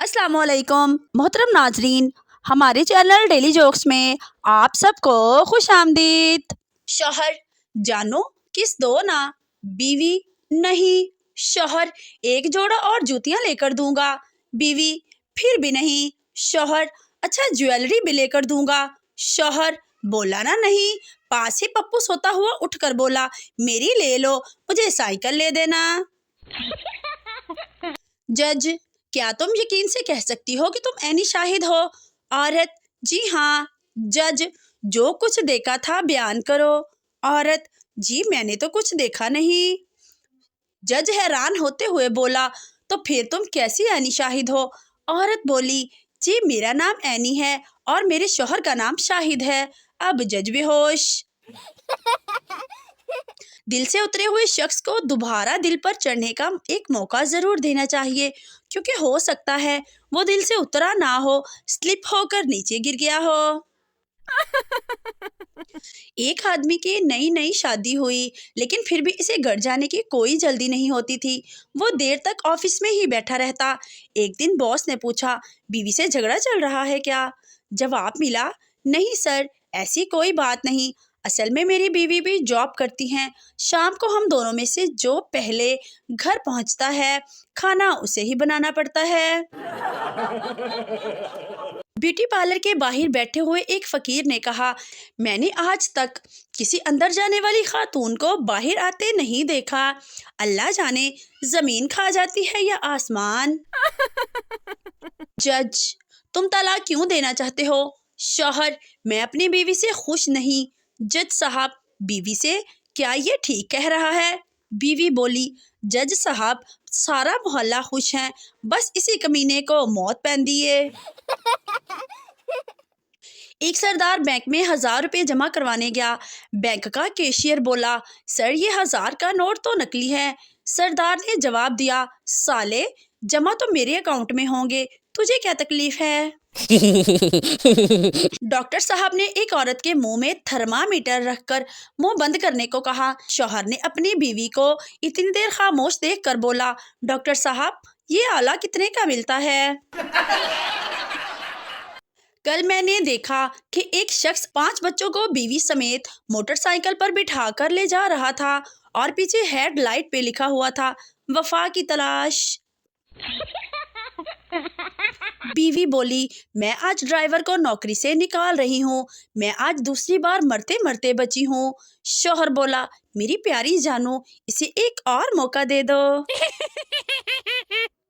अस्सलाम वालेकुम मोहतरम नाजरीन, हमारे चैनल डेली जोक्स में आप सबको खुश आमदीद। शौहर जानो किस दो ना, बीवी नहीं। शौहर एक जोड़ा और जूतियां लेकर दूंगा। बीवी फिर भी नहीं। शौहर अच्छा ज्वेलरी भी लेकर दूंगा। शौहर बोला ना नहीं। पास ही पप्पू सोता हुआ उठकर बोला, मेरी ले लो, मुझे साइकिल ले देना। जज क्या तुम यकीन से कह सकती हो कि तुम एनी शाहिद हो? औरत जी हाँ। जज जो कुछ देखा था बयान करो। औरत जी मैंने तो कुछ देखा नहीं। जज हैरान होते हुए बोला, तो फिर तुम कैसी एनी शाहिद हो? औरत बोली, जी मेरा नाम एनी है और मेरे शौहर का नाम शाहिद है। अब जज बेहोश। दिल से उतरे हुए शख्स को दोबारा दिल पर चढ़ने का एक मौका जरूर देना चाहिए, क्योंकि हो सकता है वो दिल से उतरा ना हो, स्लिप होकर नीचे गिर गया हो। एक आदमी की नई नई शादी हुई, लेकिन फिर भी इसे घर जाने की कोई जल्दी नहीं होती थी। वो देर तक ऑफिस में ही बैठा रहता। एक दिन बॉस ने पूछा, बीवी से झगड़ा चल रहा है क्या? जवाब मिला, नहीं सर, ऐसी कोई बात नहीं। असल में मेरी बीवी भी जॉब करती हैं। शाम को हम दोनों में से जो पहले घर पहुंचता है, खाना उसे ही बनाना पड़ता है। ब्यूटी पार्लर के बाहर बैठे हुए एक फकीर ने कहा, मैंने आज तक किसी अंदर जाने वाली खातून को बाहर आते नहीं देखा। अल्लाह जाने जमीन खा जाती है या आसमान। जज तुम तलाक क्यों देना चाहते हो? शौहर मैं अपनी बीवी से खुश नहीं। जज साहब बीवी से क्या ये ठीक कह रहा है? बीवी बोली, जज साहब सारा मोहल्ला खुश है, बस इसी कमीने को मौत पहन दिए। एक सरदार बैंक में 1000 रुपये जमा करवाने गया। बैंक का कैशियर बोला, सर ये 1000 का नोट तो नकली है। सरदार ने जवाब दिया, साले जमा तो मेरे अकाउंट में होंगे, तुझे क्या तकलीफ है? डॉक्टर साहब ने एक औरत के मुंह में थर्मामीटर रखकर मुंह बंद करने को कहा। शौहर ने अपनी बीवी को इतनी देर खामोश देखकर बोला, डॉक्टर साहब ये आला कितने का मिलता है? कल मैंने देखा कि एक शख्स 5 बच्चों को बीवी समेत मोटरसाइकिल पर बिठा कर ले जा रहा था और पीछे हेडलाइट पे लिखा हुआ था, वफा की तलाश। बीवी बोली, मैं आज ड्राइवर को नौकरी से निकाल रही हूँ, मैं आज दूसरी बार मरते मरते बची हूँ। शौहर बोला, मेरी प्यारी जानू इसे एक और मौका दे दो।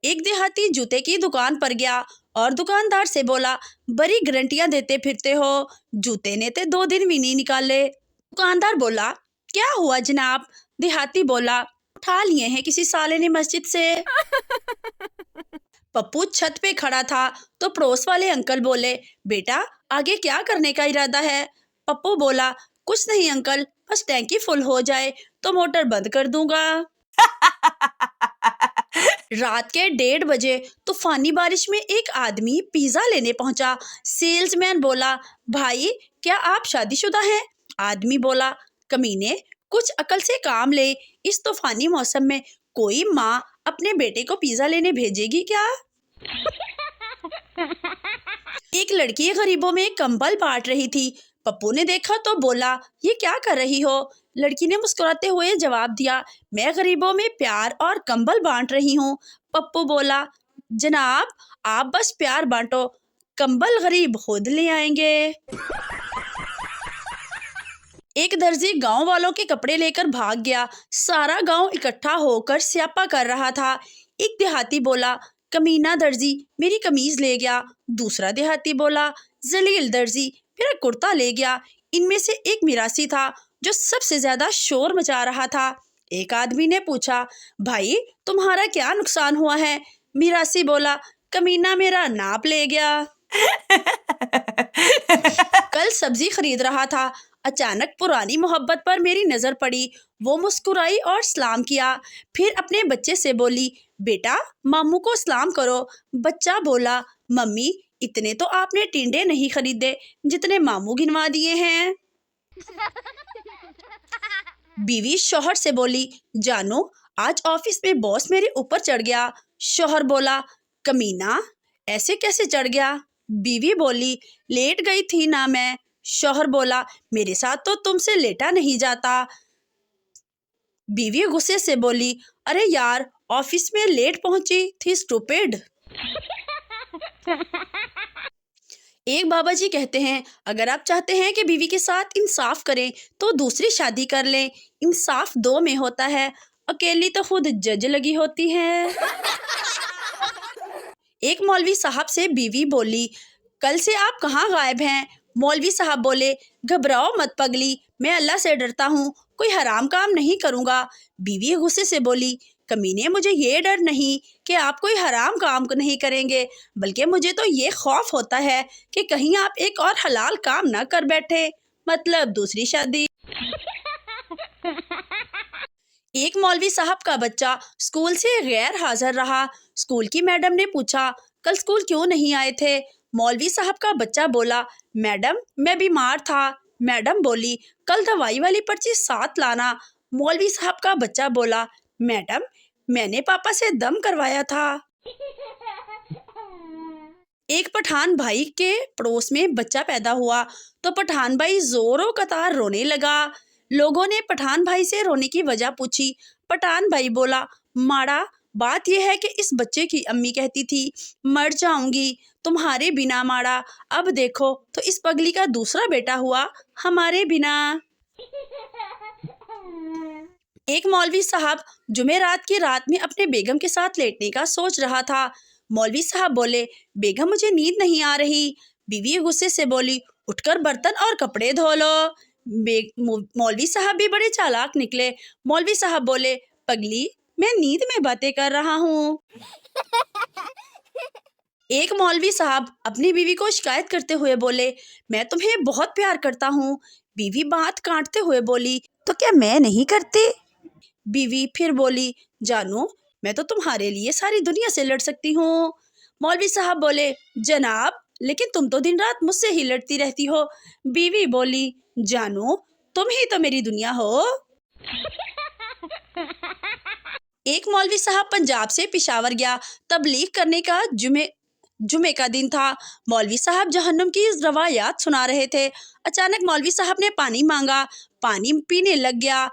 एक देहाती जूते की दुकान पर गया और दुकानदार से बोला, बड़ी गारंटियां देते फिरते हो, जूते ने तो 2 दिन भी नहीं निकाले। दुकानदार बोला, क्या हुआ जनाब? देहाती बोला, उठा लिए हैं किसी साले ने मस्जिद से। पप्पू छत पे खड़ा था तो पड़ोस वाले अंकल बोले, बेटा आगे क्या करने का इरादा है? पप्पू बोला, कुछ नहीं अंकल, बस टैंकी फुल हो जाए तो मोटर बंद कर दूंगा। रात के 1:30 बजे तूफानी बारिश में एक आदमी पिज्जा लेने पहुंचा। सेल्समैन बोला, भाई क्या आप शादीशुदा हैं? आदमी बोला, कमीने कुछ अकल से काम ले, इस तूफानी मौसम में कोई माँ अपने बेटे को पिज्जा लेने भेजेगी क्या? एक लड़की गरीबों में कंबल बांट रही थी। पप्पू ने देखा तो बोला, ये क्या कर रही हो? लड़की ने मुस्कुराते हुए जवाब दिया, मैं गरीबों में प्यार और कंबल बांट रही हूँ। पप्पू बोला, जनाब आप बस प्यार बांटो, कंबल गरीब खुद ले आएंगे। एक दर्जी गांव वालों के कपड़े लेकर भाग गया। सारा गांव इकट्ठा होकर स्यापा कर रहा था। एक देहाती बोला, कमीना दर्जी मेरी कमीज ले गया। दूसरा देहाती बोला, जलील दर्जी मेरा कुर्ता ले गया। इनमें से एक मिरासी था जो सबसे ज्यादा शोर मचा रहा था। एक आदमी ने पूछा, भाई तुम्हारा क्या नुकसान हुआ है? मिरासी बोला, कमीना मेरा नाप ले गया। कल सब्जी खरीद रहा था, अचानक पुरानी मोहब्बत पर मेरी नजर पड़ी। वो मुस्कुराई और सलाम किया, फिर अपने बच्चे से बोली, बेटा मामू को सलाम करो। बच्चा बोला, मम्मी इतने तो आपने टिंडे नहीं खरीदे जितने मामू गिनवा दिए हैं। बीवी शौहर से बोली, जानू आज ऑफिस में बॉस मेरे ऊपर चढ़ गया। शौहर बोला, कमीना ایسے کیسے چڑھ گیا؟ بیوی بولی لیٹ گئی تھی نا میں۔ شوہر بولا میرے ساتھ تو تم سے لیٹا نہیں جاتا۔ بیوی غصے سے بولی ارے یار آفس میں لیٹ پہنچی تھی اسٹوپڈ۔ ایک بابا جی کہتے ہیں اگر آپ چاہتے ہیں کہ بیوی کے ساتھ انصاف کریں تو دوسری شادی کر لیں۔ انصاف دو میں ہوتا ہے، اکیلی تو خود جج لگی ہوتی ہے۔ ایک مولوی صاحب سے بیوی بولی کل سے آپ کہاں غائب ہیں؟ مولوی صاحب بولے گھبراؤ مت پگلی، میں اللہ سے ڈرتا ہوں، کوئی حرام کام نہیں کروں گا۔ بیوی غصے سے بولی کمینے مجھے یہ ڈر نہیں کہ آپ کوئی حرام کام نہیں کریں گے، بلکہ مجھے تو یہ خوف ہوتا ہے کہ کہیں آپ ایک اور حلال کام نہ کر بیٹھے، مطلب دوسری شادی۔ ایک مولوی صاحب کا بچہ اسکول سے غیر حاضر رہا۔ اسکول کی میڈم نے پوچھا کل اسکول کیوں نہیں آئے تھے؟ مولوی صاحب کا بچہ بولا میڈم میں بیمار تھا۔ میڈم بولی کل دوائی والی پرچی ساتھ لانا۔ مولوی صاحب کا بچہ بولا میڈم میں نے پاپا سے دم کروایا تھا۔ ایک پٹھان بھائی کے پڑوس میں بچہ پیدا ہوا تو پٹھان بھائی زوروں قطار رونے لگا۔ لوگوں نے پٹھان بھائی سے رونے کی وجہ پوچھی۔ پٹھان بھائی بولا ماڑا بات یہ ہے کہ اس بچے کی امی کہتی تھی مر جاؤں گی تمہارے بنا ماڑا، اب دیکھو تو اس پگلی کا دوسرا بیٹا ہوا ہمارے بنا۔ ایک مولوی صاحب جمعرات کی رات میں اپنے بیگم کے ساتھ لیٹنے کا سوچ رہا تھا۔ مولوی صاحب بولے بیگم مجھے نیند نہیں آ رہی۔ بیوی غصے سے بولی اٹھ کر برتن اور کپڑے دھو لو۔ مولوی صاحب بھی بڑے چالاک نکلے۔ مولوی صاحب بولے پگلی میں نیند میں باتیں کر رہا ہوں۔ ایک مولوی صاحب اپنی بیوی کو شکایت کرتے ہوئے بولے میں تمہیں بہت پیار کرتا ہوں۔ بیوی بات کاٹتے ہوئے بولی تو کیا میں نہیں کرتی؟ بیوی پھر بولی جانو میں تو تمہارے لیے ساری دنیا سے لڑ سکتی ہوں۔ مولوی صاحب بولے جناب لیکن تم تو دن رات مجھ سے ہی لڑتی رہتی ہو۔ بیوی بولی جانو تم ہی تو میری دنیا ہو۔ ایک مولوی صاحب پنجاب سے پشاور گیا، تبلیغ کرنے کا جمعے کا دن تھا۔ مولوی صاحب جہنم کی روایات سنا رہے تھے۔ اچانک مولوی صاحب نے پانی مانگا، پانی پینے لگ گیا۔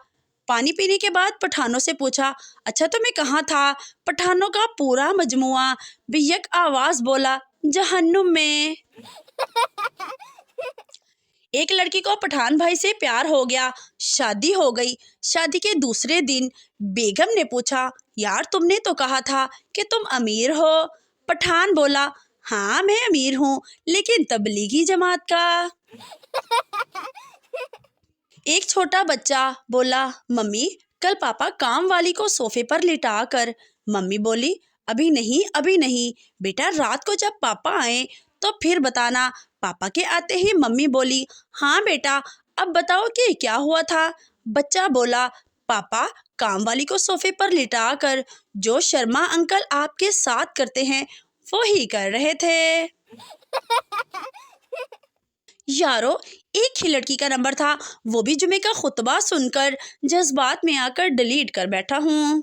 پانی پینے کے بعد پٹھانوں سے پوچھا اچھا تو میں کہاں تھا؟ پٹھانوں کا پورا مجموعہ بیک آواز بولا جہنم میں۔ ایک لڑکی کو پٹھان بھائی سے پیار ہو گیا، شادی ہو گئی۔ شادی کے دوسرے دن بیگم نے پوچھا یار تم نے تو کہا تھا کہ تم امیر ہو۔ پٹھان بولا ہاں میں امیر ہوں لیکن تبلیغی جماعت کا۔ ایک چھوٹا بچہ بولا ممی کل پاپا کام والی کو صوفے پر لٹا کر۔ ممی بولی ابھی نہیں بیٹا، رات کو جب پاپا آئیں تو پھر بتانا۔ پاپا کے آتے ہی ممی بولی ہاں بیٹا اب بتاؤ کہ کیا ہوا تھا؟ بچہ بولا پاپا کام والی کو صوفے پر لٹا کر جو شرما انکل آپ کے ساتھ کرتے ہیں وہی کر رہے تھے۔ یارو ایک ہی لڑکی کا نمبر تھا، وہ بھی جمعے کا خطبہ سن کر جذبات میں آ کر ڈیلیٹ کر بیٹھا ہوں۔